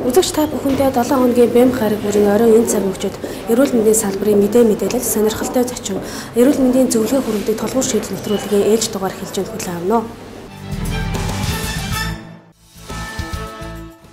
Үзэгч та бүхэндээ 7 хоногийн бэм хариг бүрийн оройн энэ цаг мөчид эрүүл мэндийн салбарын мэдээлэл сонирхолтой зочин эрүүл мэндийн зөвлөгөө хүргэдэг толгуур шийдэл нэвтрүүлгийн ээлж дугаар хэлж хүлээн авна.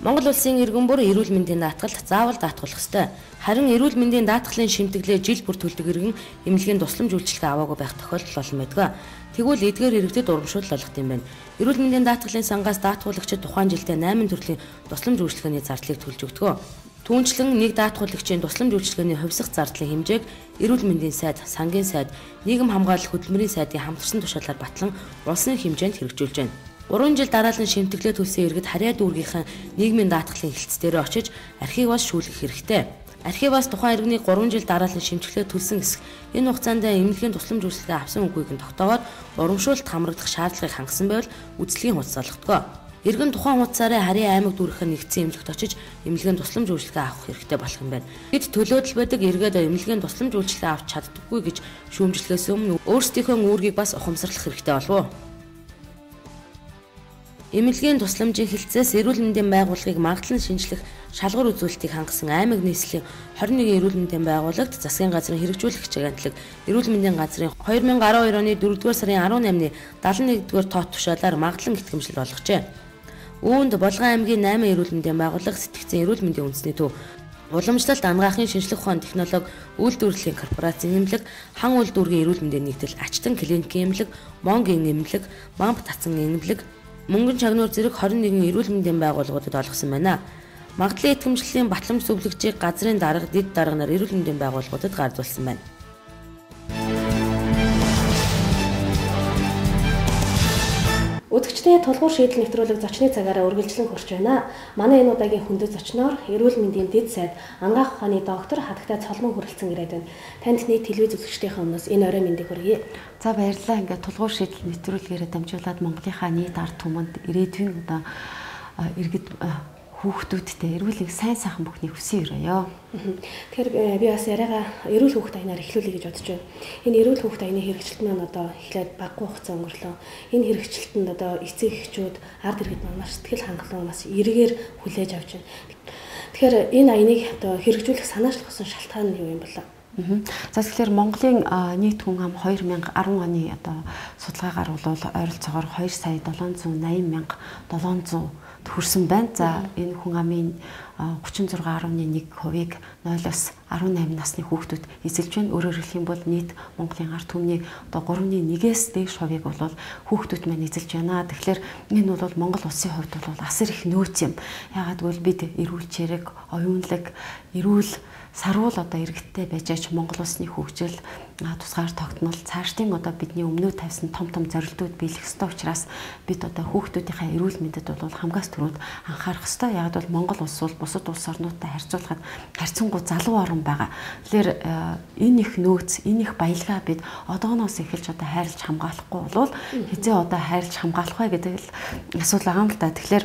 Монгол улсын иргэн бүр эрүүл мэндийн даатгалд заавал даатгуулах ёстой. Харин эрүүл мэндийн даатгалын шимтгэлээ жил бүр төлдөг иргэн эмнэлгийн тусламж үйлчилгээ аваагүй байх тохиолдол олон байдаг. Тэгвэл эдгээр иргэдэд урамшуул олгох юм байна. Эрүүл мэндийн даатгалын сангаас даатгуулагчид тухайн жилдээ 8 төрлийн тусламж үйлчилгээний зардлыг төлж өгдөг. Түүнчлэн нэг даатгуулагчийн тусламж үйлчилгээний хувьсах зардлын хэмжээг эрүүл мэндийн сайд, сангийн сайд, нийгэм хамгаалах хөтөлмөрийн сайдын хамтарсан тушаалаар батлан улсын хэмжээнд хэрэгжүүлж байна. 3 жил дараалан шимтгэлээ төлсөн иргэд харьяа дүүргийнхэн нийгмийн даатгалын хэлтсдэрээ очиж архиваас шүүлгэх хэрэгтэй. Архиваас тухайн иргэний 3 жил дараалан шимтгэлээ төлсөн эсэх энэ хугацаанд эмнэлгийн тусламж үйлчилгээ авсан үгүйг нь тогтоогоод урамшуулт хамрагдах шаардлагыг хангасан байвал үцлэгийн хугацаа олгодог. Иргэн тухайн хугацаараа харьяа аймаг дүүргийнхэн нэгдсэн эмнэлэгт очиж эмнэлгийн тусламж үйлчилгээ авах хэрэгтэй болох юм байна. Бид төлөөдөл байдаг эргээд эмнэлгийн тусламж үйлчилгээ авч чаддаггүй гэж шүүмжлэхээс өмнө өөрсдийнхөө үүргийг бас ухамсарлах хэрэгтэй болов уу? Эмнэлгийн тусламжийн хэлтсээс эрүүл мэндийн байгууллагыг магадлан шинжлэх шалгуур үзүүлэлтийг хангасан аймаг нийслэлийн 21 эрүүл мэндийн байгууллагт засгийн газрын хэрэгжүүлэх чиглэлийг эрүүл мэндийн газрын 2012 оны 4-р сарын 18-ны 71-р тоот тушаалаар магадлан итгэмжлэл болгожээ. Үүнд Болгон аймгийн 8 эрүүл мэндийн байгууллага сэтгцэн эрүүл мэндийн үндэсний төв, уламжлалт ангаахын шинжлэх ухааны технологи үйлдвэрлэлийн корпорацийн эмнэлэг, хан үйлдвэрийн эрүүл мэндийн нэгдэл, Ачтан клиникийн эмнэлэг, Монгийн эмнэлэг, Мамп татсан эмнэлэг, Мөнгөн чагнуур зэрэг 21 эрүүл мэндийн байгууллагуудад олгосон байна. Магадлалын итгэмжлэлийн батламж зөвлөгчийг газрын дарга, дэд дарга нар эрүүл мэндийн байгууллагуудад гаргуулсан байна. Үзэгчдийн тулгуур шийдэл нэвтрүүлэг зочны цагаараа үргэлжлэн хурж байна. Манай энэ удаагийн хүндэт зочноор эрүүл мэндийн дэд сайд Ангаах ухааны доктор Хатагтай Цолмон хүрэлцэн ирээд байна. Танд нийт телевиз үзэгчдийн өмнөөс энэ орой мэндийг хүргэе. За баярлалаа. Ингээд тулгуур шийдэл нэвтрүүлгээрээ дамжуулаад Монголынхаа нийт ард түмэнд ирээдүйн одоо иргэд хүүхдүүдтэй эрүүл сайн сайхан бүхний хүсэн өрөөё. Тэгэхээр би бас яриагаа эрүүл хүүхд аянаар эхлүүлэе гэж бодож байна. Энэ эрүүл хүүхд аяны хэрэгжилт маань одоо эхлээд баггүй хугацаа өнгөрлөө. Энэ хэрэгжилтэнд одоо эцэг эхчүүд, ард иргэд маань маш сэтгэл хангалуун бас эргээр хүлээж авч байна. Тэгэхээр энэ аяныг одоо хэрэгжүүлэх санаачлахсан шалтгаан нь юу юм бэ? За тэгэхээр Монголын нийт хүн ам 2010 оны одоо судалгаагаар бол ойролцоогоор 2,780,700 хүрсэн байна. За энэ хүн амын 36.1%-ийг 0-аас 18 насны хүүхдүүд эзэлж байна. Өөрөөр хэлэх юм бол нийт Монголын ард түмний одоо 3.1-ээс дээш хувийг бол хүүхдүүд маань эзэлж байна. Тэгэхээр энэ бол Монгол улсын хувьд бол асар их нөөц юм. Яагаад гэвэл бид эрүүл чирэг, оюунлаг, эрүүл саруул одоо иргэдтэй байж аж Монгол улсны хөгжил тусгаар тогтнол цаашдын одоо бидний өмнөө тавьсан том зорилтууд биелэх ёстой учраас бид одоо хүүхдүүдийнхээ эрүүл мэндэд бол хамгаас түрүүнд анхаарах ёстой. Яг бол Монгол улс бол бусад улс орнуудтай харьцуулахад харьцангуй залуу орн байгаа. Тэгэхээр энэ их нөөц, энэ их баялгаа бид одооноос эхэлж одоо хайрлаж хамгаалахгүй бол хизээ одоо хайрлаж хамгаалах вэ гэдэг л асуудал байгаа юм л да. Тэгэхээр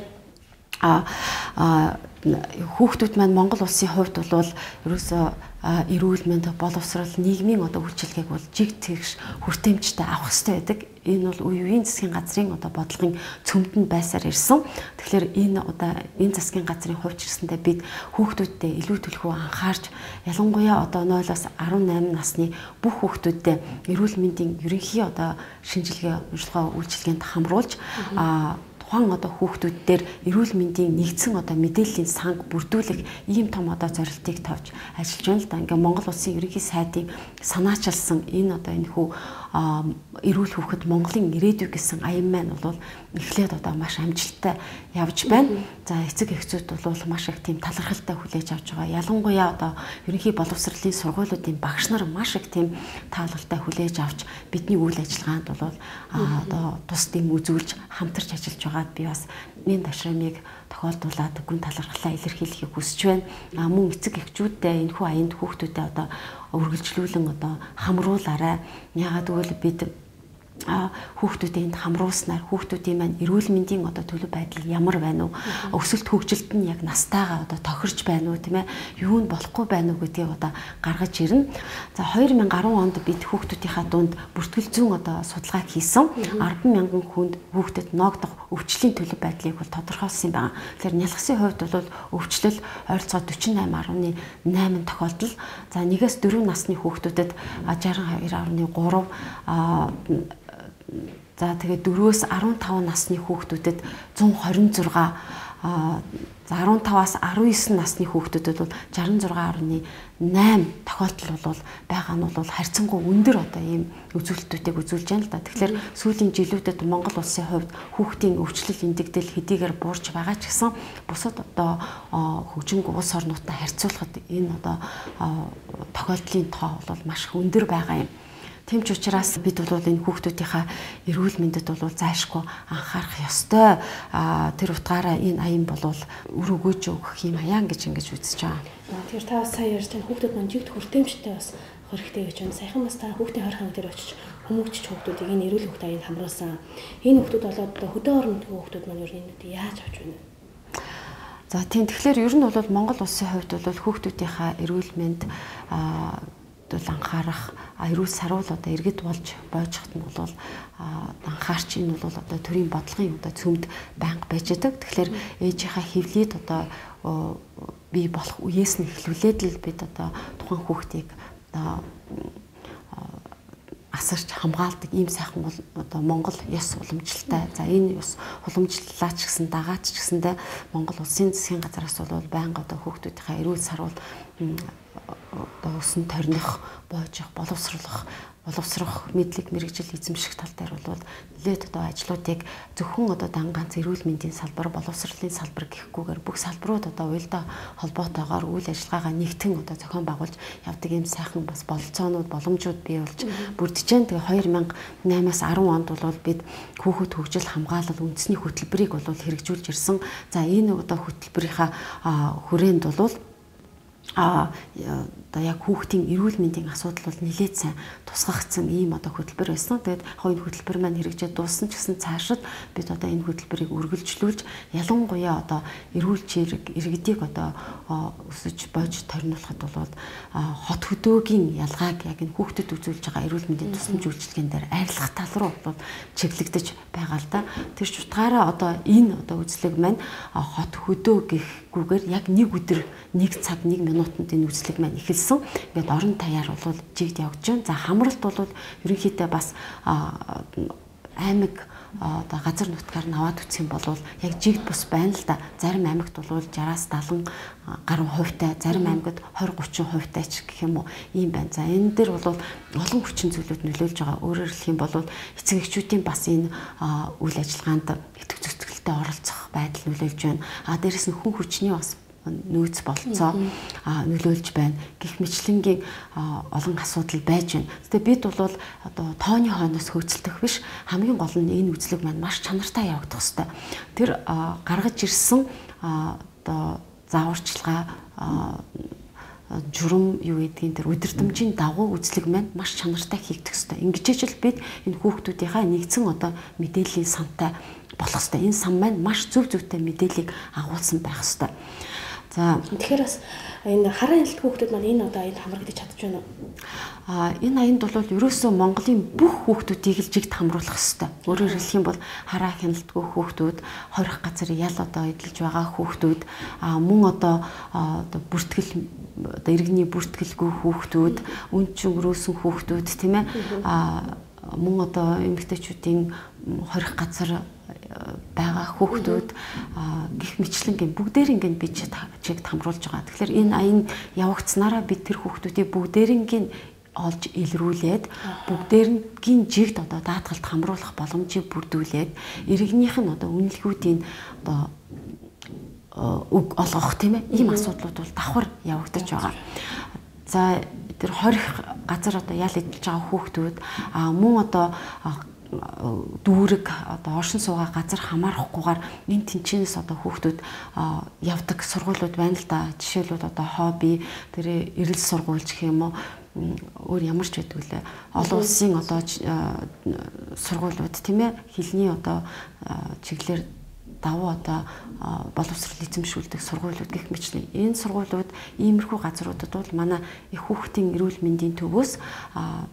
хүүхдүүд маань Монгол улсын хувьд бол ерөөсөө эрүүл мэнд, боловсрол, нийгмийн одоо үйлчилгээг бол жиг тэгш хүртээмжтэй авах хэрэгтэй байдаг. Энэ бол үеийн засгийн газрын одоо бодлогын цөмдөнд байсаар ирсэн. Тэгэхээр энэ засгийн газрын хувьд ч гэсэндээ бид хүүхдүүдтэй илүү төлхөө анхаарч ялангуяа одоо 0-аас 18 насны бүх хүүхдүүдтэй эрүүл мэндийн ерөнхий одоо шинжилгээ, уншилгаа үйлчилгээнд хамруулж тухайн одоо хүүхдүүд дээр эрүүл мэндийн нэгдсэн одоо мэдээллийн санг бүрдүүлэх ийм том одоо зорилтыг тавьж ажиллаж байна л да. Ингээ Монгол улсын ерөнхий сайдын санаачилсан энэ одоо энэ хүү эрүүл хүүхэд Монголын ирээдүй гэсэн аян маань бол эхлээд одоо маш амжилттай явж байна. За эцэг эхчүүд бол маш их тийм талархалтай хүлээж авч байгаа. Ялангуяа одоо ерөнхий боловсролын сургуулиудын багш нар маш их тийм таалалтай хүлээж авч бидний үйл ажиллагаанд бол одоо тус дэм үзүүлж хамтарч ажиллаж байгаа. Би бас энэ ташрамыг тохиолдуулаад гүн талархлаа илэрхийлэхийг хүсэж байна. Мөн эцэг эхчүүдтэй энэхүү аянд хүүхдүүдэд одоо үргэлжлүүлэн одоо хамруулаарай. Яагаад гэвэл бид хүүхдүүдийн хамруулснаар хүүхдүүдийн маань эрүүл мэндийн одоо төлөв байдал ямар байна уу? Өсөлт хөгжилт нь яг настайгаа одоо тохирч байна уу, тийм ээ? Юу нь болохгүй байна уу гэдгийг одоо гаргаж ирнэ. За 2010 онд бид хүүхдүүдийнхаа дунд бүртгэл зүүн одоо судалгааг хийсэн. 10,000 хүнд хүүхдэд ноогдох өвчлөлийн төлөв байдлыг бол тодорхойлсон юм байна. Тэгэхээр нялхсын хувьд бол өвчлөл ойролцоо 48.8 тохиолдол. За 1-4 насны хүүхдүүдэд 62.3 за тэгээд 4-өөс 15 насны хүүхдүүдэд 126 за 15-аас 19 насны хүүхдүүдэд бол 66.8 тохиолдол бол байгаа нь бол харьцангуй өндөр одоо ийм үзүүлэлтүүдийг үзүүлж байна л да. Тэгэхээр сүүлийн жилүүдэд Монгол улсын хувьд хүүхдийн өвчлөл эндэгдэл хэдийгээр буурч байгаа ч гэсэн бусад одоо хөгжинг улс орнуудтай харьцуулахад энэ одоо тохиолдлын тоо бол маш өндөр байгаа юм. Тийм ч учраас бид бол энэ хүүхдүүдийнхаа эрүүл мэндэд бол зайлшгүй анхаарах ёстой. Тэр утгаараа энэ аян бол үр өгөөж өгөх юм аян гэж ингэж үзэж байгаа. Тэгэхээр та бас сая ярьж байгаа хүүхдүүд маань жигт хүртээмжтэй бас хэрэгтэй гэж байна. Саяхан бас та хүүхдийн хорих хаан дээр очиж хүмүүжч хүүхдүүдийг энэ эрүүл хөвгт аянд хамруулсан. Энэ хүүхдүүд болоод хөдөө орон хүүхдүүд маань ер нь яаж авч байна вэ? За тийм тэгэхээр ер нь бол Монгол улсын хувьд бол хүүхдүүдийнхаа эрүүл мэнд анхаарах эрүүл саруул одоо иргэд болж боожхот нь бол анхаарч энэ бол одоо төрийн бодлогын одоо цөмд байнга байж байгаа. Тэгэхээр ээжийнхаа хөвлөд одоо бий болох үеэс нь эхлүүлээд л бид одоо тухайн хүүхдийг одоо асарч хамгаалдаг ийм сайхан бол одоо Монгол ёс уламжлалтай. За энэ ёс уламжлалаач гэсэн дагаач гэсэндээ Монгол улсын засгийн газараас бол байнга одоо хүүхдүүдийнхээ эрүүл саруул одоо өсөн торних боожих боловсрох мэдлэг мэрэгжил эзэмших тал дээр бол нэлээд одоо ажлуудыг зөвхөн одоо дан ганц эрүүл мэндийн салбар боловсролын салбар гэхгүйгээр бүх салбарууд одоо уялдаа холбоотойгоор үйл ажиллагаагаа нэгтэн одоо зохион байгуулж явдаг юм сайхан бас бололцоонууд боломжууд бий болж бүрдэж байна. Тэгээ 2008-аас 10 онд бол бид хүүхэд хөгжил хамгаалал үндэсний хөтөлбөрийг бол хэрэгжүүлж ирсэн. За энэ одоо хөтөлбөрийнхаа хүрээнд бол одоо яг хүүхдийн эрүүл мэндийн асуудал бол нэлээд сайн тусгагдсан ийм одоо хөтөлбөр байсан. Тэгээд энэ хөтөлбөр маань хэрэгжээд дууссан ч гэсэн цаашид бид одоо энэ хөтөлбөрийг үргэлжлүүлж ялангуяа одоо эрүүл иргэдийг одоо өсөж болж торниулахад бол хот хөдөөгийн ялгааг яг энэ хүүхдэд үзүүлж байгаа эрүүл мэндийн тусламж үйлчилгээнд дээр арилгах тал руу бол чиглэгдэж байгаа л да. Тэр ч утгаараа одоо энэ одоо үзлэг маань хот хөдөө гэхгүйгээр яг нэг өдөр нэг цаг нэг минутанд энэ үзлэг маань эхэлсэн. Ингээд орон таяар бол жигд явж байна. За хамралт бол ерөнхийдөө бас аймаг одоо газар нутгаар наваад үтсэх юм бол яг жигд бус байна л да. Зарим аймагт бол 60-аас 70 гаруй хувьтай, зарим аймагт 20-30 хувьтай ч гэх юм уу ийм байна. За энэ дээр бол олон хүчин зүйлүүд нөлөөлж байгаа. Өөрөөр хэлэх юм бол эцэг эхчүүдийн бас энэ үйл ажиллагаанд итгэх зүтгэлтэй оролцох байдал нөлөөлж байна. Дээрээс нь хүн хүчний бас нөөц болцоо нөлөөлж байна. Гэх мэтлэнгийн олон асуудал байж байна. Гэтэ бид бол одоо тооны хойноос хөөцөлдөх биш, хамгийн гол нь энэ үзлэг маань маш чанартай явагдах хэрэгтэй. Тэр гаргаж ирсэн одоо зааварчилгаа журам юу гэдгийг тэр удирдамжийн дагуу үзлэг маань маш чанартай хийгдэх хэрэгтэй. Ингэж л бид энэ хүүхдүүдийнхаа нэгдсэн одоо мэдээллийн сантай болох хэрэгтэй. Энэ сан маань маш зөв зөвтэй мэдээллийг агуулсан байх хэрэгтэй. За тэгэхээр бас энэ хараа хяналт хүүхдүүд маань энэ одоо аянд хамрагдаж чадчих байна уу? Энэ аянд бол ерөөсөө Монголын бүх хүүхдүүдийг л жигд хамруулах хэрэгтэй. Өөрөөр хэлэх юм бол хараа хяналтгүй хүүхдүүд, хорих газар ял одоо эдэлж байгаа хүүхдүүд, мөн одоо бүртгэл одоо иргэний бүртгэлгүй хүүхдүүд, үн өрөөсөн хүүхдүүд тийм ээ. Мөн одоо эмэгтэйчүүдийн хорих газар байгаа хүүхдүүд гих мэтлэнгийн бүгдээр ингээд би чигд хамруулж байгаа. Тэгэхээр энэ аян явагдсанараа бид тэр хүүхдүүдийг бүгдээрингийн олж илрүүлээд бүгдээрнгийн жигд одоо даатгалд хамруулах боломжийг бүрдүүлээд иргэнийх нь одоо үнэлгүүдийн одоо үг олгох тийм ээ. Ийм асуудлууд бол давхар явагдаж байгаа. За тэр хорих газар одоо ял эдэлж байгаа хүүхдүүд мөн одоо дүүрэг одоо оршин суугаа газар хамаарахгүйгээр энэ тэнцэнээс одоо хүүхдүүд явдаг сургуулиуд байна л да. Жишээлбэл одоо хобби, тэр эрэл сургууль гэх юм уу, өөр ямар ч байдаг лээ. Олон улсын одоо сургуулиуд тийм ээ хэлний одоо чиглэлээр давуу одоо боловсрол эзэмшүүлдэг сургуулиуд гэх мэтлээ. Энэ сургуулиуд иймэрхүү газруудад бол манай их хүүхдийн эрүүл мэндийн төвөөс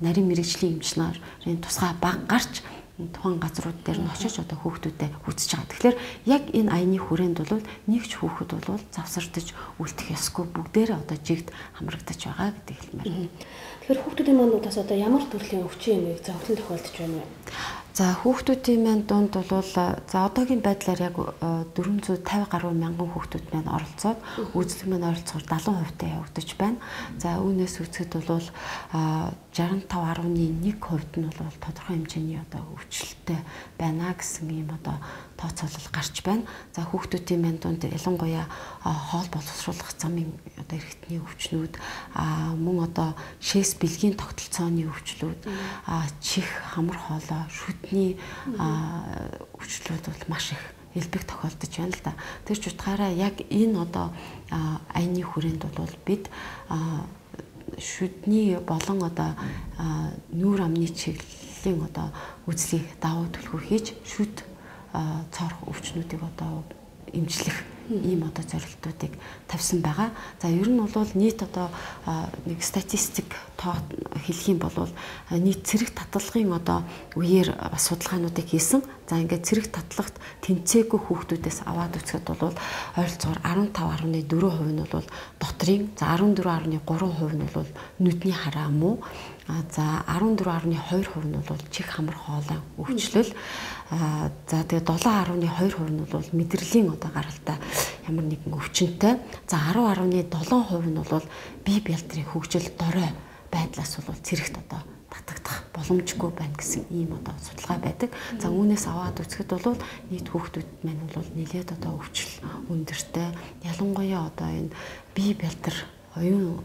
нарийн мэрэгжлийн эмчнарын тусгай баг гарч тухайн газрууд дээр нь очиж одоо хүүхдүүдэд үзэж байгаа. Тэгэхээр яг энэ аяны хүрээнд бол нэг ч хүүхэд бол завсардаж үлдэх ёсгүй, бүгдээрээ одоо жигд хамрагдаж байгаа гэдэг хэлмээр. Тэгэхээр хүүхдүүдийн мануудаас одоо ямар төрлийн өвчин юмыг зовлон тохиолдож байна вэ? За хүүхдүүдийн маань дунд бол за одоогийн байдлаар яг 450 гаруй мянган хүүхдүүд маань оролцоод үйлчлэг маань ойролцоогоор 70% та явагдаж байна. За үүнээс үзэхэд бол 65.1% нь бол тодорхой хэмжээний одоо өвчлөлттэй байна гэсэн ийм одоо тооцоолол гарч байна. За хүүхдүүдийн маань дунд ялангуяа хоол боловсруулах замын одоо эрхтний өвчнүүд мөн одоо шээс бэлгийн тогтолцооны өвчлүүд чих хамар хоолой шүдний өвчлүүд бол маш их элбэг тохиолдож байна л да. Тэр ч утгаараа яг энэ одоо аяны хүрээнд бол бид шүдний болон одоо нүүр амны чиглэлийн одоо үзлийг давуу төлхөө хийж шүд цорх өвчнүүдийг одоо эмчлэх ийм одоо зорилтуудыг тавьсан байгаа. За ер нь бол нийт одоо нэг статистик хэлэх юм бол нийт цэрэг татлагын одоо үеэр бас судалгаануудыг хийсэн. За ингээд цэрэг татлагт тэнцээгүй хүүхдүүдээс аваад үзэхэд бол ойролцоогоор 15.4% нь бол дотрийн, за 14.3% нь бол нүдний хараа муу. За 14.2% нь бол чих хамар хоолой өвчлөл. За тэгээ 7.2% нь бол мэдрэлийн одоо гаралтай ямар нэгэн өвчнөд. За 10.7% нь бол бие бэлтрийн хөгжил дорой байдлаас бол цэрэгт одоо татагдах боломжгүй байна гэсэн ийм одоо судалгаа байдаг. За үүнээс аваад үзэхэд бол нийт хүүхдүүд маань бол нэлээд одоо өвчл өндөртэй. Ялангуяа одоо энэ бие бэлтэр оюуны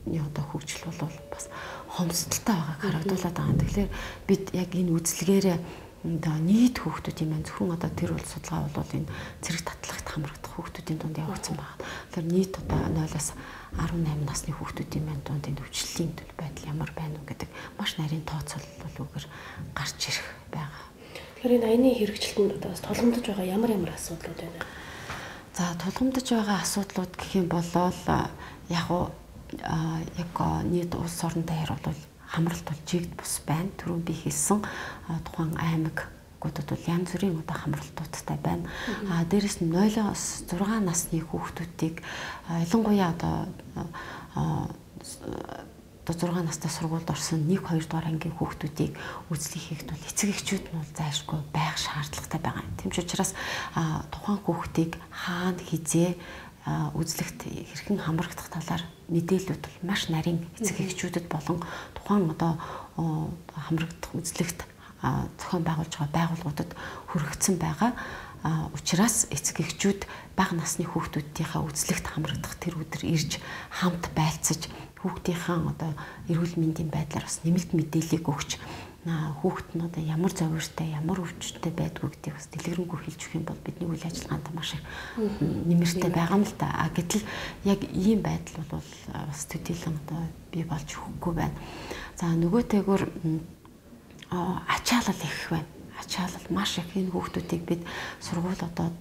одоо хөгжил бол бас хомсдолтой байгааг харагдуулаад байгаа. Тэгэхээр бид яг энэ үзлэгээрээ одоо нийт хүүхдүүдийн маань зөвхөн одоо тэр бол судалгаа бол энэ цэрэг татлагт хамрагдах хүүхдүүдийн дунд явагдсан байна. Тэгэхээр нийт одоо 0-аас 18 насны хүүхдүүдийн маань дунд энэ өвчлөлийн төл байдал ямар байна уу гэдэг маш нарийн тооцоолол үгээр гарч ирэх байгаа. Тэгэхээр энэ аяны хэрэгжилтэнд одоо бас тулгамдж байгаа ямар асуудлууд байна? За тулгамдж байгаа асуудлууд гэх юм бол яг нийт улс орон дээр бол хамралт бол жигд бус байна. Түрүү би хэлсэн тухайн аймагуудад бол янз бүрийн одоо хамралтуудтай байна. Дээрээс нь 0-аас 6 насны хүүхдүүдийг ялангуяа одоо 6 настай сургуульд орсон 1-2 дугаар ангийн хүүхдүүдийг үзлийг хийхэд бол эцэг эхчүүд нь бол зайлшгүй байх шаардлагатай байгаа. Тийм ч учраас тухайн хүүхдийг хаана хизээ үзлэгт хэрхэн хамрагдах талаар мэдээлэлүүд бол маш нарийн эцэг эхчүүдэд болон тухайн одоо хамрагдах үзлэгт зохион байгуулж байгаа байгууллагуудад хүргэгдсэн байгаа. Учираас эцэг эхчүүд бага насны хүүхдүүдийнхээ үзлэгт хамрагдах тэр өдөр ирж хамт байлцаж хүүхдийнхээ одоо эрүүл мэндийн байдлаар бас нэмэлт мэдээллийг өгч хүүхэд нь одоо ямар зовиртой, ямар өвчтөй байдгүй гэдгийг бас дэлгэрэнгүй хэлж өгөх юм бол бидний үйл ажиллагаанд маш их нэмэртэй байгаа юм л да. Гэтэл яг ийм байдал бол бас төдийлөн одоо бий болж өгөхгүй байна. За нөгөөтэйгүр ачаалал их байна. Ачаалал маш их энэ хүүхдүүдийг бид сургууль одоо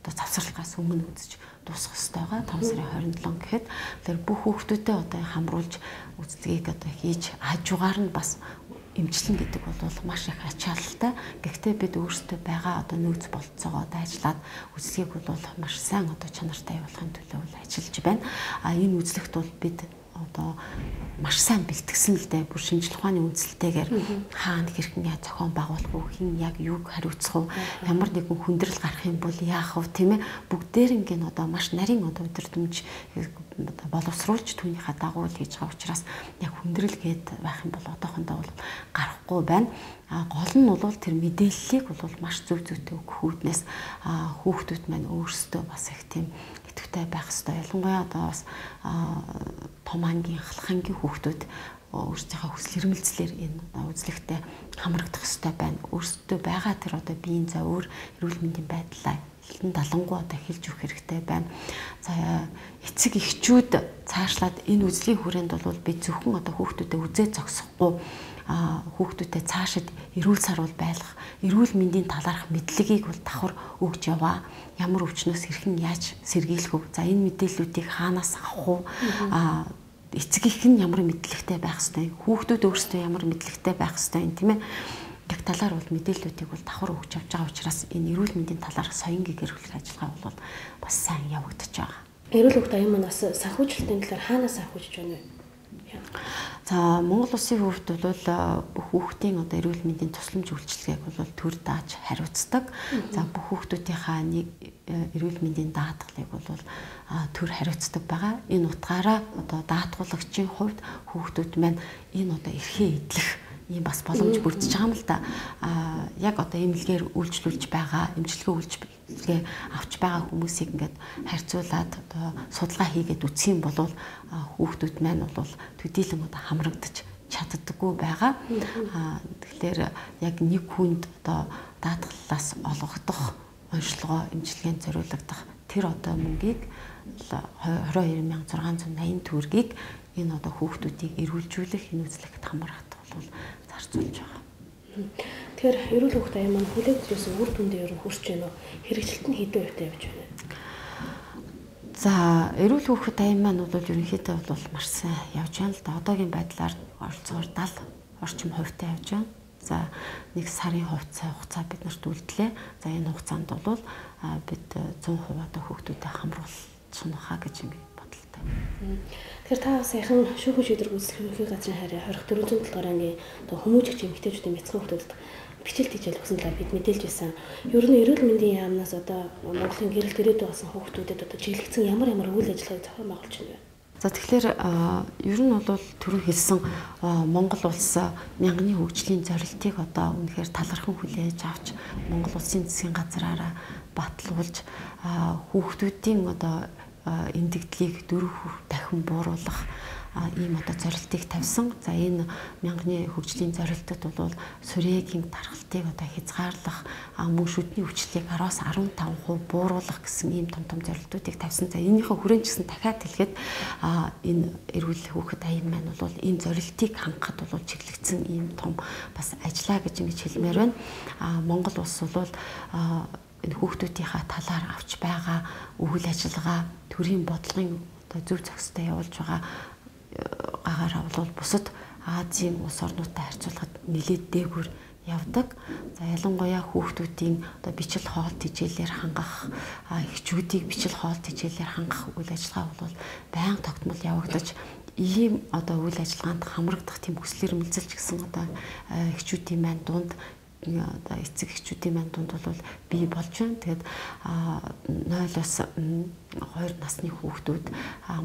завсралгаас өмнө үзэж дуусгах хэрэгтэй байгаа. 5 сарын 27 гэхэд тэр бүх хүүхдүүдэд одоо хамруулж үзлэгийг одоо хийж хажуугаар нь бас эмчлэн гэдэг бол маш их ачаалалтай. Гэхдээ бид өөрсдөө байгаа одоо нөөц болцоогоо дайжлаад үзлэгийг бол маш сайн одоо чанартай явуулахын төлөө ажиллаж байна. Энэ үзлэгт бол бид одоо маш сайн бэлтгэсэн л дээ. Бүр шинжлэх ухааны үндэслэлтэйгээр хаана хэрхэн зохион байгуулах уу, хэн яг юуг хариуцах уу, ямар нэгэн хүндрэл гарах юм бол яах вэ, тийм ээ? Бүгдээринг нь одоо маш нарийн одоо өдөртөмж боловсруулж түүнийхээ дагуу хийж байгаа учраас яг хүндрэл гээд байх юм бол одоохондоо бол гарахгүй байна. Гол нь бол тэр мэдээллийг бол маш зөв зүйтэй өгөх үүднээс хүүхдүүд маань өөрсдөө бас их тийм идэвхтэй байх хэрэгтэй. Ялангуяа одоо бас том ангийн, халах ангийн хүүхдүүд өөрсдийнхөө хүсэл эрмэлзлээр энэ үзлэгтээ хамрагдах хэрэгтэй байна. Өөрсдөө байгаа тэр одоо биеийн завөр, эрүүл мэндийн байдлаа хилэн далангуу одоо хэлж өгөх хэрэгтэй байна. За эцэг эхчүүд цаашлаад энэ үзлийн хүрээнд бол би зөвхөн одоо хүүхдүүдэд үзээ зогсохгүй хүүхдүүдэд цаашид эрүүл сарвал байлгах, эрүүл мэндийн талаарх мэдлэгийг бол давхар өгж яваа. Ямар өвчнөөс хэрхэн яаж сэргийлэх вэ? За энэ мэдээллүүдийг хаанаас авах вэ? Эцэг их нь ямар мэдлэгтэй байх ёстой, хүүхдүүд өөрсдөө ямар мэдлэгтэй байх ёстой юм, тийм ээ. Яг талаар бол мэдээллүүдийг бол давхар өгч явж байгаа учраас энэ эрүүл мэндийн талаарх соён гэрүүлэх ажиллагаа бол бас сайн явагдаж байгаа. Эрүүл хөвгт аян манаас санхүүжилтийн талаар хаанаас санхүүжиж байна вэ? За Монгол Улсын хөвгт бол бүх хүүхдийн одоо эрүүл мэндийн тусламж үйлчилгээг бол төр дааж хариуцдаг. За бүх хүүхдүүдийнхаа нэг эрүүл мэндийн даатгалыг бол төр хариуцдаг байгаа. Энэ утгаараа одоо даатгуулагчийн хувьд хүүхдүүд маань энэ одоо эрхээ эдлэх ийм бас боломж бүрдэж байгаа юм л да. Яг одоо эмнэлгээр үйлчлүүлж байгаа, эмчилгээ үйлчлэгээ авч байгаа хүмүүсийг ингээд харьцуулаад одоо судалгаа хийгээд үтсэх юм бол хүүхдүүд маань бол төдийлөн одоо хамрагдаж чаддаггүй байгаа. Тэгэхээр яг нэг хүнд одоо даатгалаас олгодох онцлогоо эмчилгээнд зориулагдах тэр одоо мөнгийг 22,680 төгрөгийг энэ одоо хүүхдүүдийг эрүүлжүүлэх энэ үзлэгт хамрахад бол зарцуулж байгаа. Тэгэхээр эрүүл хөвгт аян маань хүлээгдсэн үр дүндээ ер нь хүрч байна уу? Хэрэгжилт нь хэдэн хувьтай явж байна? За эрүүл хөвгт аян маань бол ерөнхийдөө бол маш сайн явж байна л да. Одоогийн байдлаар оролцоогоор 70 орчим хувьтай явж байна. За нэг сарын хугацаа бид нарт үлдлээ. За энэ хугацаанд бол бид 100% одоо хүүхдүүдэд хамруулах гэж ингэ бодолтой. Тэгэхээр та саяхан шүүхэн шийдвэр гүйцэтгэх газрын харьяа 24 дугаар ангийн одоо хүмүүжигч эмэгтэйчүүдийн бяцхан хүүхдүүдэд бичлэлт хийж ялгсан талаар бид мэдээлж байсан. Ер нь эрүүл мэндийн яамнаас одоо Монголын гэрэлт ирээд байсан хүүхдүүдэд одоо чиглэгдсэн ямар үйл ажиллагааг зохион байгуулж байна вэ? За тэгэхээр ер нь бол түрүү хэлсэн Монгол улс мянганы хөгжлийн зорилтыг одоо үнэхээр талархан хүлээж авч Монгол улсын засгийн газраараа батлуулж хүүхдүүдийн одоо эндэгдлийг 4 дахин бууруулах ийм одоо зорилтыг тавьсан. За энэ мянганы хөгжлийн зорилтод бол сүрээгийн тархалтыг одоо хязгаарлах, мөн шүдний хүчлийг 10-15% бууруулах гэсэн ийм том зорилтуудыг тавьсан. За энийхээ хүрээнд ч гэсэн дахиад хэлэхэд энэ эрүүл хүүхэд аян маань бол энэ зорилтыг хангахад бол чиглэгдсэн ийм том бас ажиллаа гэж ингэж хэлмээр байна. Монгол улс бол энэ хүүхдүүдийнхаа талаар авч байгаа үйл ажиллагаа, төрийн бодлогын одоо зөв зохистой явуулж байгаа гаагаараа бол бусад Азийн улс орнуудтай харьцуулахад нэлээд дээгүүр явдаг. За ялангуяа хүүхдүүдийн одоо бичил хоолт хичээлээр хангах, эхчүүдийг бичил хоолт хичээлээр хангах үйл ажиллагаа бол байнга тогтмол явагдаж ийм одоо үйл ажиллагаанд хамрагдах тийм хүсэл эрмэлзэлч гэсэн одоо эхчүүдийн маань дунд одоо эцэг эхчүүдийн маань дунд бол бий болж байна. Тэгээд 0-2 насны хүүхдүүд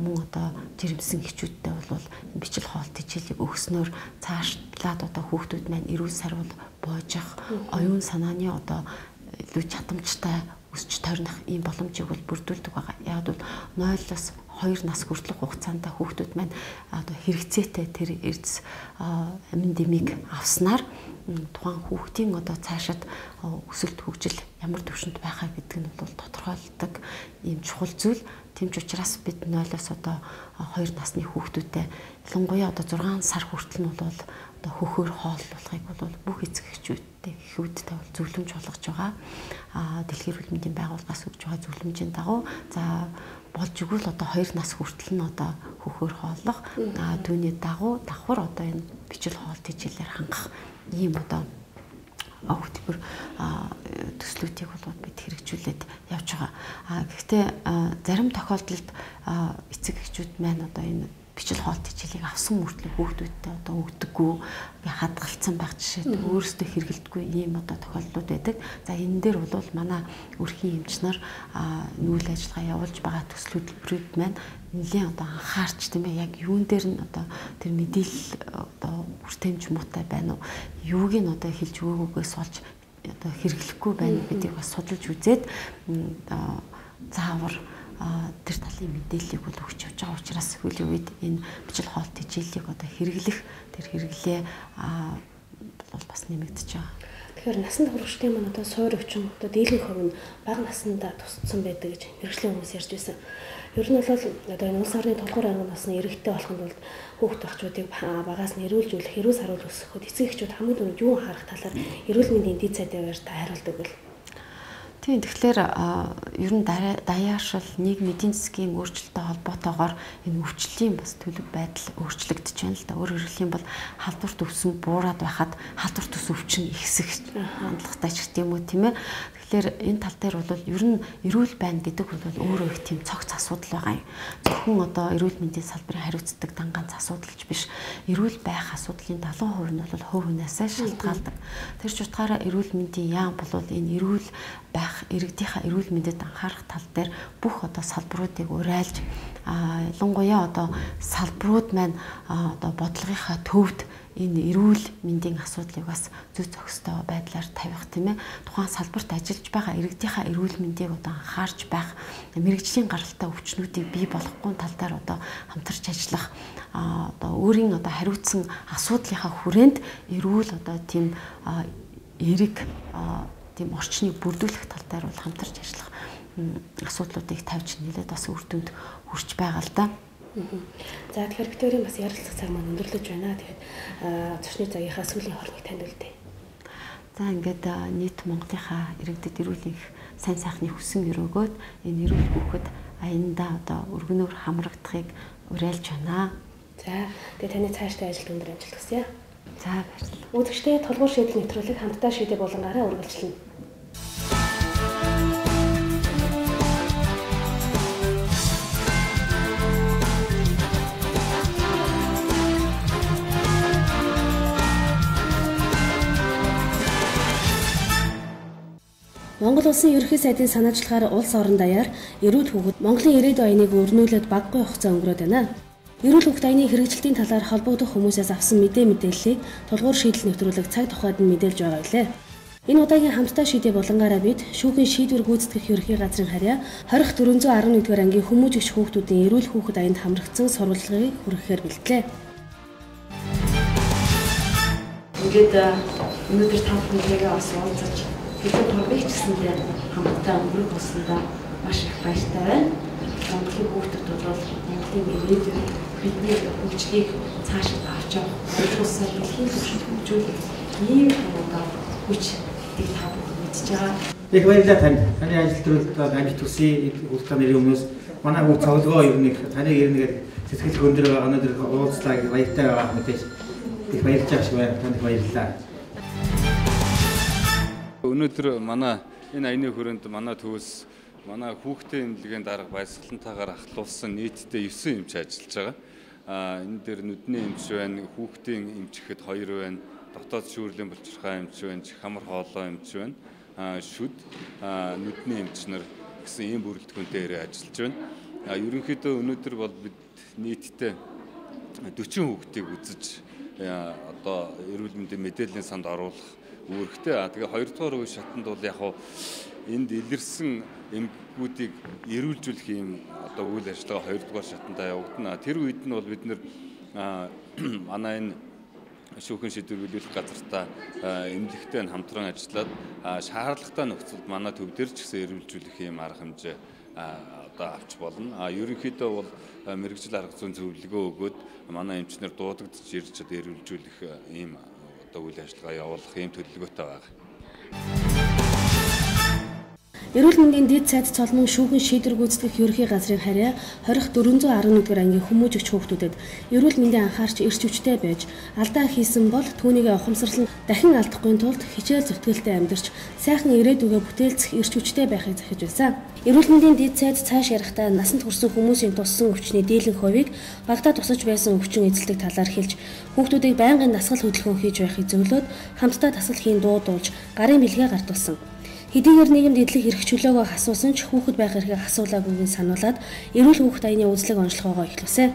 мөн одоо жирэмсэн эхчүүдтэй бол бичил хоолт хичээлийг өгснөөр цаашлаад одоо хүүхдүүд маань эрүүл сарвал боожих, оюун санааны одоо илүү чадамжтай өсч тойрнох ийм боломжийг бол бүрдүүлдэг байгаа. Яг бол 0-2 нас хүртэлх хугацаанд хүүхдүүд маань одоо хэрэгцээтэй тэр эрдэс амин дэмийг авснаар тухайн хүүхдийн одоо цаашид өсөлт хөгжил ямар төвшөнд байхаа гэдэг нь бол тодорхойлдог ийм чухал зүйл. Тийм ч учраас бид 0-оос одоо 2 насны хүүхдүүдэд ялангуяа одоо 6 сар хүртэл нь бол одоо хөхөөр хооллуулахыг бол бүх эцэг эхчүүдтэй эхүүдтэй бол зөвлөмж болгож байгаа. Дэлхийн эрүүл мэндийн байгууллагаас өгж байгаа зөвлөмжийн дагуу за болж игэл одоо 2 нас хүртэл нь одоо хөхөөр хооллох түүний дагуу давхар одоо энэ бичил хоолт хичээлээр хангах ийм одоо хөтөлбөр төслүүдийг бол бид хэрэгжүүлээд явж байгаа. Гэхдээ зарим тохиолдолд эцэг эхчүүд маань одоо энэ бичил хоолт хичээлийг авсан мөртлөө хүүхдүүдтэй одоо өгдөггүй хадгалцсан байх жишээ өөрөөсөө хэрэгэлдэггүй ийм одоо тохиолдлууд байдаг. За энэ дээр бол манай өрхийн эмч нар үйл ажиллагаа явуулж байгаа төсөл хөтөлбөрүүд маань нэлийн одоо анхаарч тийм ээ яг юун дээр нь одоо тэр мэдээлэл одоо хүртээмж муутай байна уу юуг нь одоо хэлж өгөөгөөс олж одоо хэрэглэхгүй байна гэдгийг бас судалж үзээд заавар тэр талын мэдээллийг бол өгч явж байгаа учраас үеийн үед энэ бичил хоолт хичээлийг одоо хэрэглэх тэр хэрэглээ бол бас нэмэгдэж байгаа. Тэгэхээр насанд хүрэгчдийн маань одоо суур өвчин одоо дийлэнх хувь нь бага насндаа тусцсан байдаг гэж мэргэжлийн хүмүүс ярьж байсан. Ер нь бол одоо энэ улс орны тулгуур арга насны иргэдтэй болохын тулд хүүхд ахчуудыг багаас нь эрүүлжүүлэх, эрүүл саруул өсгөхөд эцэг эхчүүд хамгийн түрүүнд юу анхаарах талаар эрүүл мэндийн дэд сайдаар та хариулдаг бол. Тийм тэгэхээр ер нь даяаршил нийгмийн эдийн засгийн өөрчлөлттэй холбоотойгоор энэ өвчлөлийн бас төлөв байдал өөрчлөгдөж байна л да. Өөрөөр хэлэх юм бол халдварт өвсөн буураад байхад халдварт ус өвчин ихсэх хандлагатай ч гэдэм үү тийм ээ. Тэгэхээр энэ тал дээр бол ер нь эрүүл байна гэдэг бол өөрөө их тийм цогц асуудал байгаа юм. Зөвхөн одоо эрүүл мэндийн салбарын хариуцдаг дангаанц асуудалч биш. Эрүүл байх асуудлын 70% нь бол хувь хүнээсээ шалтгаалдаг. Тэр ч утгаараа эрүүл мэндийн яам бол энэ эрүүл байх иргэдийнхаа эрүүл мэндэд анхаарах тал дээр бүх одоо салбаруудыг урайлж ялангуяа одоо салбарууд маань одоо бодлогынхаа төвд энэ эрүүл мэндийн асуудлыг бас зөв зохистой байдлаар тавих тийм ээ. Тухайн салбарт ажиллаж байгаа иргэдийнхаа эрүүл мэндийг одоо анхаарч байх, мэрэгжлийн гаралтай өвчнүүдийг бий болгохгүй тал дээр одоо хамтарч ажиллах одоо өөрийн одоо хариуцсан асуудлынхаа хүрээнд эрүүл одоо тийм эрэг тийм орчныг бүрдүүлэх тал дээр бол хамтарч ажиллах асуудлуудыг тавьж нэлээд бас үр дүнд хүрч байгаа л да. За тэгэхээр битүүрийн бас ярилцах цаг маань өндөрлөж байна. Тэгэхээр зочны цагийнхаа сүүлийн хорныг танилцуулъя. За ингээд нийт Монголынхаа иргэдэд эрүүл сайн сайхны хүсэн өрөөгөөд энэ эрүүл хүүхэд аяндаа одоо өргөнөөр хамрагдахыг уриалж байна. За тэгээ таны цаашдаа ажилд өндөр амжилт хүсье. За баярлалаа. Үзэгчдээ толгуур шийдэл нэвтрүүлэг хамтдаа шийдэ болонгаараа үргэлжлэнэ. Монгол улсын ерөнхий сайдын санаачлагаар улс орон даяар эрүүл хүүхэд Монголын ирээдүйн аяныг өрнүүлээд багагүй хугацаа өнгөрөөд байна. Эрүүл хүүхэд аяны хэрэгжилтийн талаар холбогдох хүмүүсээс авсан мэдээллийг толгуур шийдэл нэвтрүүлэг цаг тухайд нь мэдээлж байгаа билээ. Энэ удаагийн хамтдаа шийдэ болонгаараа бид шүүхийн шийдвэр гүйцэтгэх ерөнхий газрын харьяа 20411-р ангийн хүмүүжигч хүүхдүүдийн эрүүл хүүхэд аянд хамрагдсан сурвалжлагыг хүргэхээр бэлтлээ. Ингээд өнөөдөр та бүхнийгээ бас уулзаж бид төвийг гэсэндээ хамтдаа өнгөрөх болсондоо маш их баяртай байна. Монголын хүүхдүүд бол Монголын ирээдүйн бидний хөгжлийг цаашид авч явах, улсаа дэлхийн түвшинд хөгжүүлэх ийм одоо хүч гэдэг та бүхэн мэдж байгаа. Их баярлалаа тань. Таны ажил төрөлд амжилт хүсье. Улстай нэрийн өмнөөс манай бүх цоглогоо ер нь таны ирнэгээр сэтгэл хөндөр өнөөдөр уулзлаа гэж баяртай байгаа мэдээж. Их баярлж байгаа шиг байна. Танд баярлалаа. Өнөөдөр манай энэ аяны хүрээнд манай төвөөс манай хүүхдийн эмнэлгийн дарга баясгалантайгаар ахлуулсан нийтдээ 9 эмч ажиллаж байгаа. Энэ дээр нүдний эмч байна, хүүхдийн эмчхэд 2 байна, дотоод шүүрлийн булчирхай эмч байна, хамар хоолой эмч байна, шүд, нүдний эмч нар гэсэн ийм бүрэлдэхүүнтэй ажиллаж байна. Ерөнхийдөө өнөөдөр бол бид нийтдээ 40 хүүхдийг үзэж одоо эрүүл мэндийн мэдээллийн санд оруулах үүрэгтэй. Тэгээ 2 дугаар үе шатанд бол яг хуу энд илэрсэн эмгэгүүдийг эрүүлжүүлэх юм одоо үйл ажиллагаа 2 дугаар шатандаа явагдана. Тэр үед нь бол бид нэр манай энэ шүүхийн шийдвэр биелүүлэх газартаа эмнэлэгтэй хамтран ажиллаад шаардлагатай нөхцөлд манай төв дээр ч гэсэн эрүүлжүүлэх юм арга хэмжээ одоо авч болно. Ерөнхийдөө бол мэрэгжил арга зүйн зөвлөгөө өгөөд манай эмчнэр дуудагдж ирж одоо эрүүлжүүлэх ийм үйл ажиллагаа явуулах юм төлөвлөгөөтэй байна. Эрүүл мэндийн дэд сайд цолмон шүүхийн шийдвэр гүйцэтгэх ерөнхий газрын харьяа 20411-р ангийн хүмүүжигч хүүхдүүдэд эрүүл мэндийн анхаарч эрч хүчтэй байж алдаа хийсэн бол түүнийг ухамсарлан дахин алдахгүй тулд хичээл зүтгэлтэй амьдарч сайхан ирээдүгээ бүтээлцэх эрч хүчтэй байхыг захиж байсан. Эрүүл мэндийн дэд сайд цааш ярихдаа насанд хүрсэн хүмүүсийн туссан өвчний дийлэнх хувийг багтаа тусаж байсан өвчин эзэлдэг талаар хэлж хүүхдүүдийг байнгын дасгал хөдөлгөөн хийж байхыг зөвлөөд хамтдаа дасгал хийн дуудуулж гарын бэлгээ гартуулсан. Хэдийгээр нийгэмд эдлэх эрх чөлөөгөө асуусан ч хүүхэд байх эрхийг асуулаагүйг сануулад эрүүл хүүхэд аяны үзлэг онцлогоогоо эхлүүлсэн.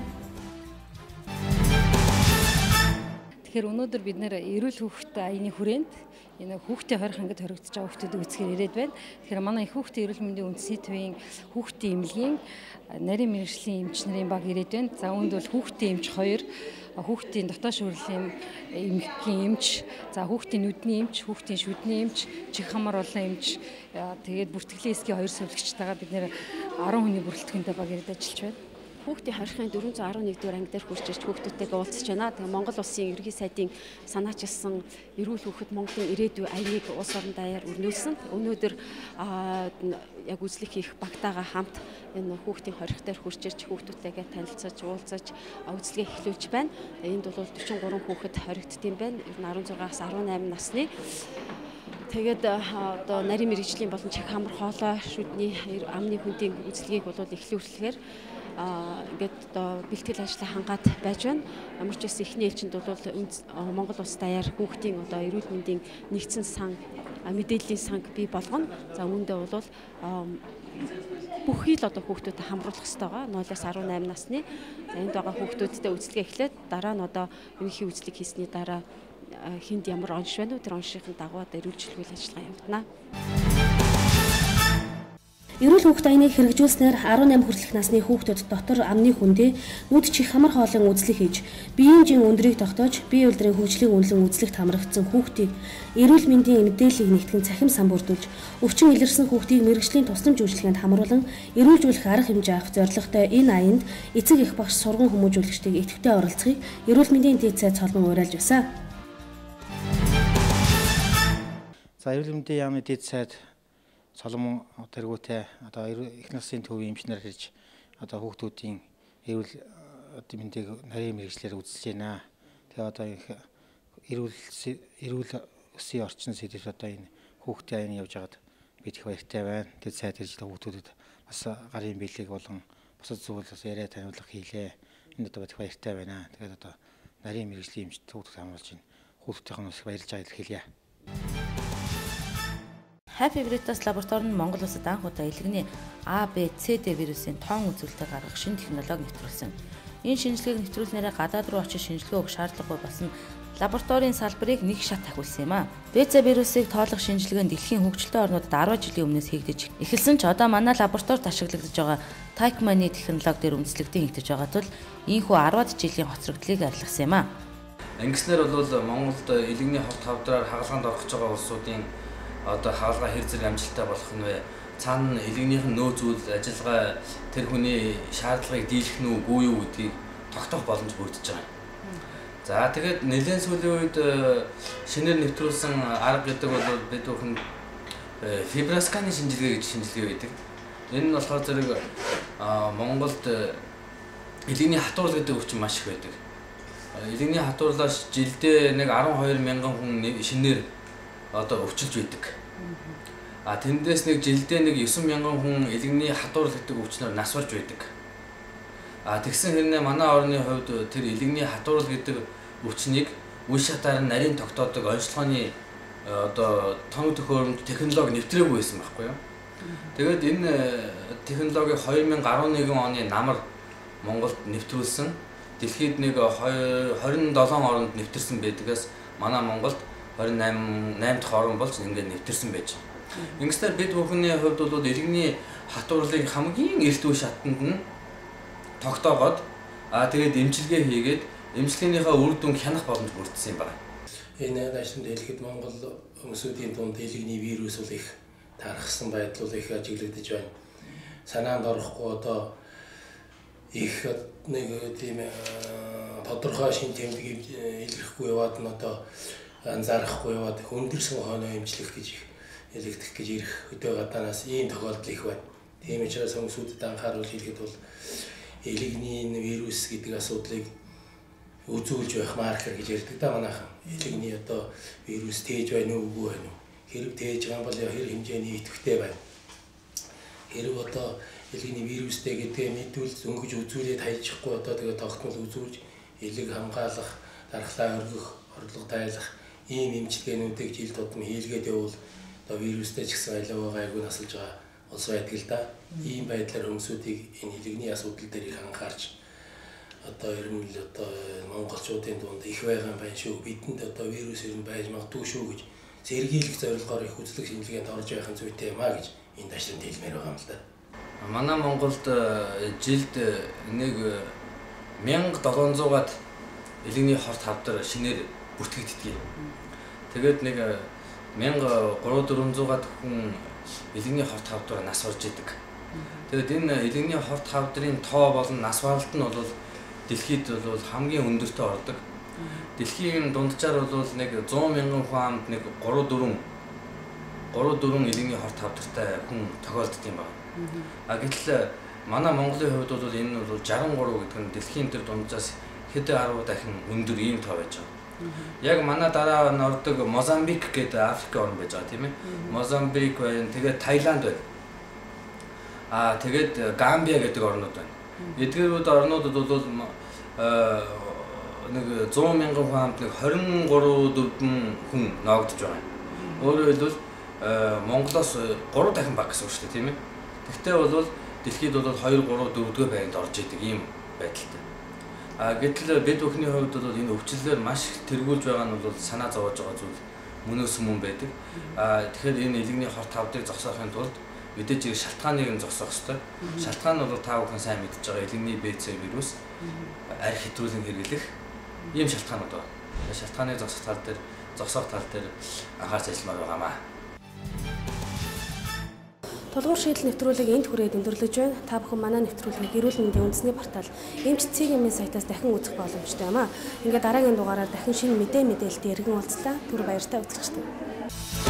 Тэгэхээр өнөөдөр бид нэр эрүүл хүүхэд аяны хүрээнд энэ хүүхдийн хорих ангид хоригдож байгаа хүүхдүүдийг үзэхээр ирээд байна. Тэгэхээр манай их хүүхдийн эрүүл мэндийн үндэсний төвийн хүүхдийн эмнэлгийн нарийн мэрэгжлийн эмч нарын баг ирээд байна. За үүнд бол хүүхдийн эмч 2, хүүхдийн дотоод шүүрлийн эмнэлгийн эмч, за хүүхдийн нүдний эмч, хүүхдийн шүдний эмч, чих хамар олон эмч, тэгээд бүртгэлийн эсгийн 2 сувлагчтайгаа бид нэр 10 хүний бүрэлдэхүүнтэй баг ирээд ажиллаж байна. Хүүхдийн хорихын 411 дугаар анги дээр хурж ирж хүүхдүүдтэйгээ уулзч байна. Тэгээ Монгол Улсын ерөнхий сайдын санаачилсан эрүүл хүүхэд Монголын ирээдүйн аяыг улс орон даяар өрнүүлсэн. Өнөөдөр яг үзлэг хийх багтаага хамт энэ хүүхдийн хорих дээр хурж ирж хүүхдүүдтэйгээ танилцаж, уулзаж үзлэгээ эхлүүлж байна. Энд бол 43 хүүхэд хоригдсон байна. Ер нь 16-аас 18 насны. Тэгээд одоо нарийн мэрэгжлийн болон чих хамар хоолой шүдний амны хүндийн үзлэгийг бол эхлүүлэхээр ингээд одоо бэлтгэл ажлаа хангаад байж байна. Ямар ч байсан эхний ээлжинд бол Монгол улс даяар хүүхдийн одоо эрүүл мэндийн нэгдсэн сан мэдээллийн санг бий болгоно. За үүндээ бол бүхий л одоо хүүхдүүдэд хамруулах хэрэгтэй байгаа. 0-аас 18 насны. За энд байгаа хүүхдүүдтэй үзлэгээ эхлээд дараа нь одоо ерөнхий үзлэг хийсний дараа хинд ямар онш байна уу тэр оншийн дагуу эрүүлжлэх ажиллагаа явагдана. Эрүүл хүүхэд аяыг хэрэгжүүлснээр 18 хүртэлх насны хүүхдүүд дотор амны хүндээ нүд чих хамар хоолын үзлэг хийж, биеийн жин өндрийг тогтоож, бие удирын хөгжлийг үнэлэн үзлэгт хамрагдсан хүүхдийг эрүүл мэндийн мэдээллийг нэгтгэн цахим сан бүрдүүлж, өвчин илэрсэн хүүхдийг мэрэгжлийн тусламж үйлчилгээнд хамруулан эрүүлжүүлэх арга хэмжээ авах зорилготой энэ аянд эцэг эх багш сургууль хүмүүжүүлэгчдийг идэвхтэй оролцохыг эрүүл мэндийн дэд сайд цолмон уриалж байна. За эрүүл мэндийн яамны дэд сайд Соломон тэргүүтээ одоо их насны төвийн эмчнэр ирж одоо хүүхдүүдийн эрүүл мэндийг нарийн мэрэгчлэр үзэж байна. Тэгээ одоо эрүүл өсвийн орчин сэдвээр одоо энэ хүүхдийн аян явж байгаад бид их баяртай байна. Тэд сайд ирж хүүхдүүдэд бас гарын бэлэг болон бусад зүйл бас яриа таниулга хийлээ. Энд одоо их баяртай байна. Тэгээд одоо нарийн мэрэгжлийн эмч хүүхдүүд хамруулж байна. Хүүхдүүдийн бас баярлж байгааг хэлье. Happy Veritas лаборатори нь Монгол улсад анх удаа илгэний А, Б, С, Д вирусын тоон үзүүлэлтийг гаргах шинэ технологи нэвтрүүлсэн. Энэ шинжилгээг нэвтрүүлснээр гадаад руу очиж шинжилгээ өгөх шаардлагагүй болсон лабораторийн салбарыг нэг шат ахиулсан юм а. БЦ вирусыг тоолох шинжилгээ нь дэлхийн хөгжилтэй орнуудад 10 жилийн өмнөөс хийгдэж эхэлсэн ч одоо манай лабораторид ашиглагдаж байгаа Taichmani технологи дээр үндэслэгдэн хийгдэж байгаа тул ийхүү 10-ад жилийн хоцрогдлыг арилгасан юм а. Ингэснээр бол Монголд илгэний хорт хавдраар хагалгаанд орох байгаа улсуудын одоо хаалга хэр зэрэг амжилттай болох нь вэ? Цаана илгэнийх нь нөө зүйл ажиллагаа тэр хүний шаардлагыг дийлэх нь үгүй юу гэдгийг тогтоох боломж бүрдэж байгаа. За тэгээд нэлээд сүүлийн үед шинээр нэвтрүүлсэн арга гэдэг бол бид бүхэн фибросканы шинжилгээ гэж шинжилгээ байдаг. Энэ нь болохоор зэрэг Монголд илгэний хатуурал гэдэг өвчин маш их байдаг. Илгэний хатуурлаас жилдээ нэг 12 мянган хүн шинээр одоо өвчилж байдаг. Тэндээс нэг жилдээ нэг 9 мянган хүн илгэний хатуурал гэдэг өвчнөөр нас барж байдаг. Тэгсэн хэрнээ манай орны хувьд тэр илгэний хатуурал гэдэг өвчнийг үе шатаар нарийн тогтоодог онцлогооны одоо тоног төхөөрөмж технологи нэвтрээгүй байсан байхгүй юу. Тэгээд энэ технологиг 2011 оны намар Монголд нэвтрүүлсэн. Дэлхийд нэг 27 оронд нэвтэрсэн байдгаас манай Монголд 28 дахь орн болж ингээд нэвтэрсэн байж байна. Ингэснээр бид бүхний хувьд бол иргэний хатуурлыг хамгийн эрт үе шатанд нь тогтоогоод тэгээд эмчилгээ хийгээд эмчилгээнийхээ үр дүн хянах боломж бүрдсэн юм байна. Энэ ажлын дэлгэхэд Монгол хүмүүсийн дунд илгэний вирус бол их тархсан байдал их ажиглагдаж байна. Санаанд орохгүй одоо их нэг тийм тодорхой шин тэмдэг илэрхгүй яваад нь одоо анзаарахгүй яваад хүндэрсэн хоноо эмчлэх гэж ялэгдэх гэж ирэх өдөө гадаанаас ийм тохиолдол их байна. Тийм учраас хүмүүсүүдэд анхааруулж хэлэхэд бол илгэний вирус гэдэг асуудлыг үзүүлж байх маркер гэж ярьдаг да манайхан. Илгэний одоо вирус тээж байна уу үгүй байна уу? Хэрэг тээж байгаа бол хэрэг хэмжээний идэвхтэй байна. Хэрэг одоо илгэний вирустэй гэдгээ мэдвэл зөнгөж үзүүлээд хайчихгүй одоо тэгээ тогтмол үзүүлж илэг хамгаалах, дархлаа өргөх, орлого тайлах ийм эмчилгээнүүдийг жил тутам хийлгээд явбал одоо вирустэй ч гэсэн аливаа гайгүй насалж байгаа улс байдаг л да. Ийм байдлаар хүмүүсүүдийг энэ илгэний асуудал дээр их анхаарч одоо ирмэл одоо монголчуудын дунд их байгаа юм байна шүү. Бидэнд одоо вирус ирэн байж магадгүй шүү гэж сэргийлэх зорилгоор их үзлэг шинжилгээнд орж явах зүйтэй юм а гэж энэ дашланд хэлмээр байгаа юм л да. Манай Монголд жилд нэг 1700-аад элэгний хорт хавдар шинээр бүртгэгддэг. Тэгээд нэг 1300-400-аад хүн элэгний хорт хавдар нас орж идэг. Тэгээд энэ элэгний хорт хавдрын тоо болон нас баралт нь бол дэлхийд бол хамгийн өндөртөө ордог. Дэлхийн дунджаар бол нэг 100,000 хүн амд нэг 3-4 элэгний хорт хавдартай хүн тохиолддог юм байна. Гэтэл манай Монголын хувьд бол энэ бол 63 гэдэг нь дэлхийн төр дунджаас хэдэн 10 дахин өндөр ийм тоо байж байгаа. Яг манай дараа нь ордог Мозамбик гэдэг Африк орн байж байгаа тийм ээ. Мозамбик байна, тэгээд Таиланд байна. Тэгээд Гамбиа гэдэг орнууд байна. Эдгээрүүд орнуудад бол нэг 100,000 хүн амд нэг 23-4 хүн ноогдож байгаа. Өөрөөр хэлбэл Монголоос 3 дахин бага гэсэн үг шүү дээ тийм ээ. Гэхдээ бол дэлхийд бол 2-3-4-р байранд орж идэг ийм байдалтай. Гэтэл бид бүхний хувьд бол энэ өвчлөлөөр маш их тэргүүлж байгаа нь бол санаа зовоож байгаа зүйл мөнөөс мөн байдаг. Тэгэхээр энэ элэгний хорт хавдрыг зогсоохын тулд мэдээж шалтгааныг нь зогсоох хэрэгтэй. Шалтгаан нь бол та бүхэн сайн мэдж байгаа элэгний БЦ вирус арх хэтрүүлэн хэрэглэх ийм шалтгаанууд байна. Шалтгааныг зогсоох тал дээр анхаарч ажилламаар байгаамаа. Тулгуур шийдэл нэвтрүүлэг энд хүрээд өндөрлөж байна. Та бүхэн манай нэвтрүүлгийг эрүүл мэндийн үндэсний портал эмч ЦГМ-ийн сайтаас дахин үзэх боломжтой юм аа. Ингээд дараагийн дугаараар дахин шинэ мэдээлэлтэй иргэн уулзлаа. Түр баяртай үзэгчдээ.